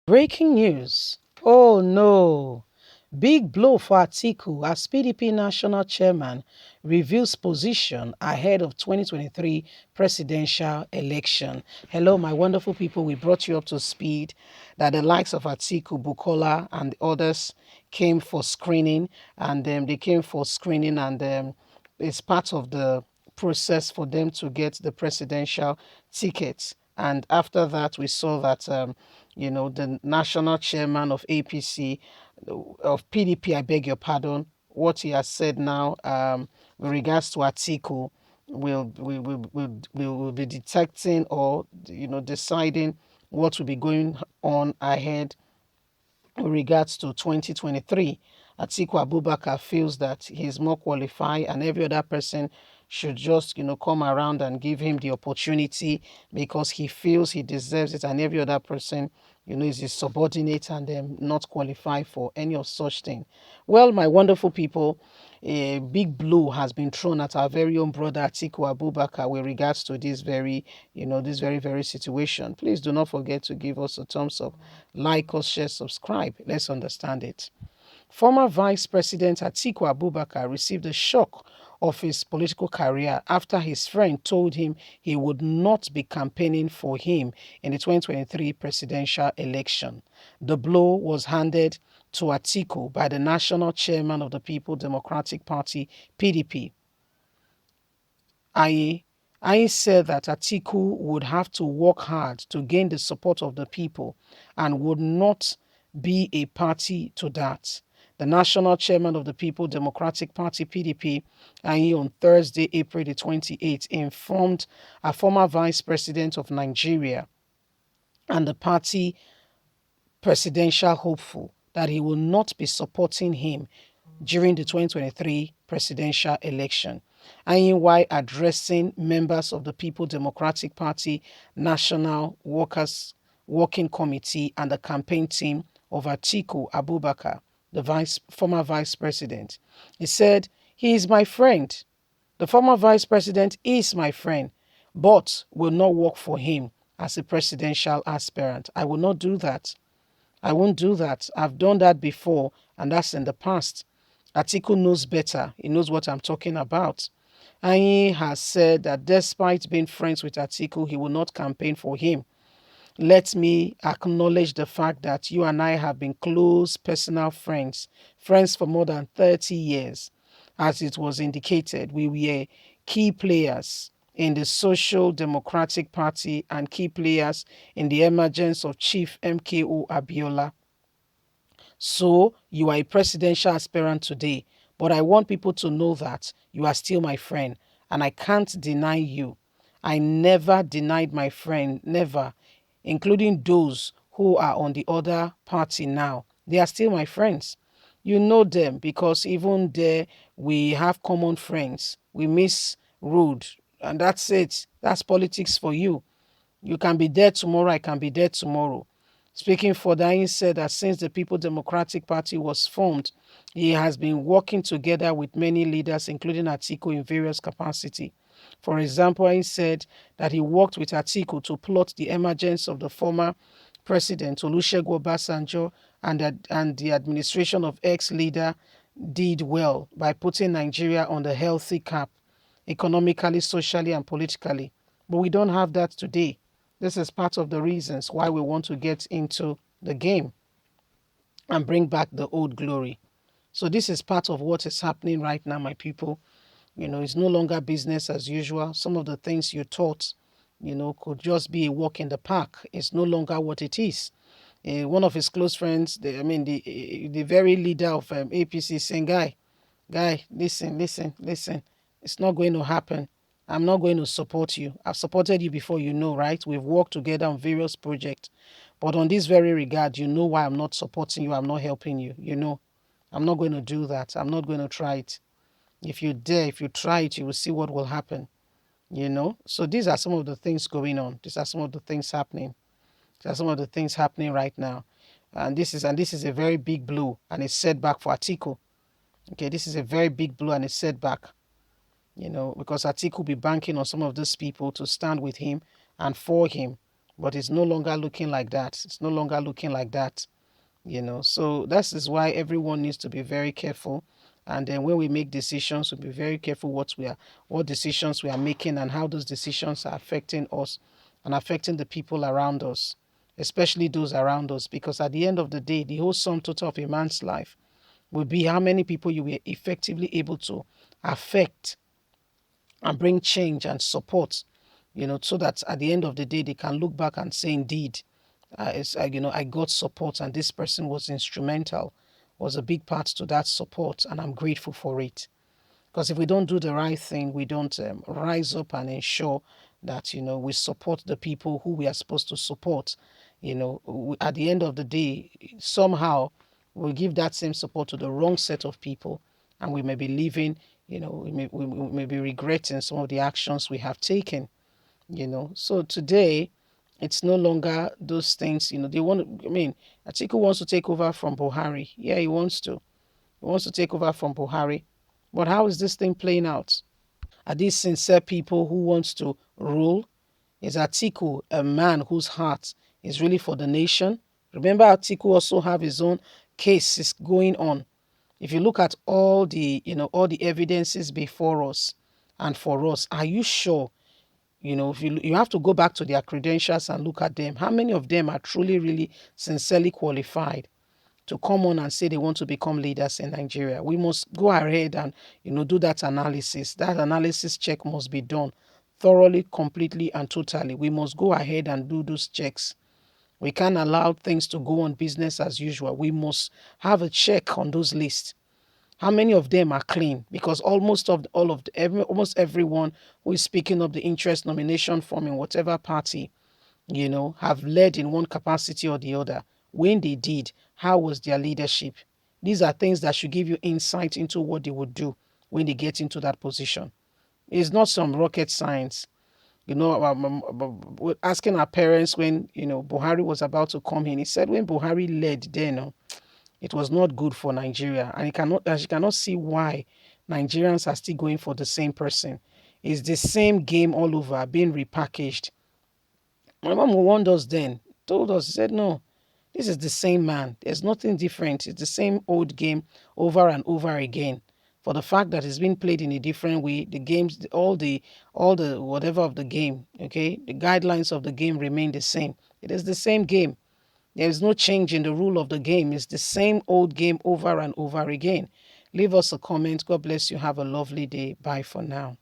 Breaking news. Oh no. Big blow for Atiku as PDP national chairman reveals position ahead of 2023 presidential election. Hello, my wonderful people. We brought you up to speed that the likes of Atiku, Bukola, and others came for screening, and they came for screening, and it's part of the process for them to get the presidential ticket. And after that, we saw that, the national chairman of APC, of PDP, I beg your pardon, what he has said now with regards to Atiku will be detecting or, deciding what will be going on ahead with regards to 2023. Atiku Abubakar feels that he's more qualified and every other person should just, come around and give him the opportunity because he feels he deserves it and every other person, is his subordinate and not qualified for any of such thing. Well, my wonderful people, a big blow has been thrown at our very own brother Atiku Abubakar with regards to this very, very situation. Please do not forget to give us a thumbs up, like us, share, subscribe. Let's understand it. Former Vice President Atiku Abubakar received a shock of his political career after his friend told him he would not be campaigning for him in the 2023 presidential election. The blow was handed to Atiku by the national chairman of the People Democratic Party, PDP. I said that Atiku would have to work hard to gain the support of the people and would not be a party to that. The national chairman of the People Democratic Party, PDP, on Thursday, April the 28th, informed a former vice president of Nigeria and the party presidential hopeful that he will not be supporting him during the 2023 presidential election. And while addressing members of the People Democratic Party National Workers Working Committee and the campaign team of Atiku Abubakar, the former vice president, he said, "He is my friend. The former vice president is my friend, but will not work for him as a presidential aspirant. I will not do that. I won't do that. I've done that before, and that's in the past." Atiku knows better. He knows what I'm talking about. And he has said that despite being friends with Atiku, he will not campaign for him. Let me acknowledge the fact that you and I have been close personal friends for more than 30 years. As it was indicated, we were key players in the Social Democratic Party and key players in the emergence of Chief MKO Abiola. So you are a presidential aspirant today, but I want people to know that you are still my friend and I can't deny you. I never denied my friend, never, including those who are on the other party now. They are still my friends. You know them because even there we have common friends. We miss road and that's it. That's politics for you. You can be there tomorrow, I can be there tomorrow. Speaking further, he said that since the People Democratic Party was formed, he has been working together with many leaders, including Atiku, in various capacity. For example, he said that he worked with Atiku to plot the emergence of the former President Olusegun Obasanjo, and the administration of ex-leader did well by putting Nigeria on the healthy cap, economically, socially, and politically. But we don't have that today. This is part of the reasons why we want to get into the game and bring back the old glory. So this is part of what is happening right now, my people. It's no longer business as usual. Some of the things you thought, could just be a walk in the park. It's no longer what it is. One of his close friends, the very leader of APC, saying, guy, listen. It's not going to happen. I'm not going to support you. I've supported you before, right? We've worked together on various projects. But on this very regard, you know why I'm not supporting you. I'm not helping you. I'm not going to do that. I'm not going to try it. If you dare, if you try it, you will see what will happen. So these are some of the things going on. These are some of the things happening. These are some of the things happening right now. And this is a very big blow and a setback for Atiku. Okay, this is a very big blow and a setback. Because Atiku will be banking on some of these people to stand with him and for him. but it's no longer looking like that. It's no longer looking like that. So that is why everyone needs to be very careful. And then when we make decisions, we'll be very careful what decisions we are making, and how those decisions are affecting us and affecting the people around us, especially those around us. Because at the end of the day, the whole sum total of a man's life will be how many people you were effectively able to affect and bring change and support, so that at the end of the day, they can look back and say, indeed, I got support, and this person was instrumental, was a big part to that support, and I'm grateful for it. Because if we don't do the right thing, we don't rise up and ensure that, we support the people who we are supposed to support, at the end of the day, somehow we'll give that same support to the wrong set of people, and we may be leaving, we may be regretting some of the actions we have taken. So today, it's no longer those things. They want to, Atiku wants to take over from Buhari. Yeah, he wants to take over from Buhari. But how is this thing playing out? Are these sincere people who wants to rule? Is Atiku a man whose heart is really for the nation? Remember, Atiku also have his own cases going on. If you look at all the evidences before us and for us, are you sure? If you have to go back to their credentials and look at them, how many of them are truly, really, sincerely qualified to come on and say they want to become leaders in Nigeria? We must go ahead and, do that analysis. That analysis check must be done thoroughly, completely, and totally. We must go ahead and do those checks. We can't allow things to go on business as usual. We must have a check on those lists. How many of them are clean? Because almost everyone who is speaking of the interest nomination form in whatever party, have led in one capacity or the other. When they did, how was their leadership? These are things that should give you insight into what they would do when they get into that position. It's not some rocket science. Asking our parents when, Buhari was about to come in, he said when Buhari led then, it was not good for Nigeria. And she cannot see why Nigerians are still going for the same person. It's the same game all over, being repackaged. My mom warned us then, told us, she said, no, this is the same man. There's nothing different. It's the same old game over and over again. For the fact that it's been played in a different way, the games, all the whatever of the game, okay, the guidelines of the game remain the same. It is the same game. There is no change in the rule of the game. It's the same old game over and over again. Leave us a comment. God bless you. Have a lovely day. Bye for now.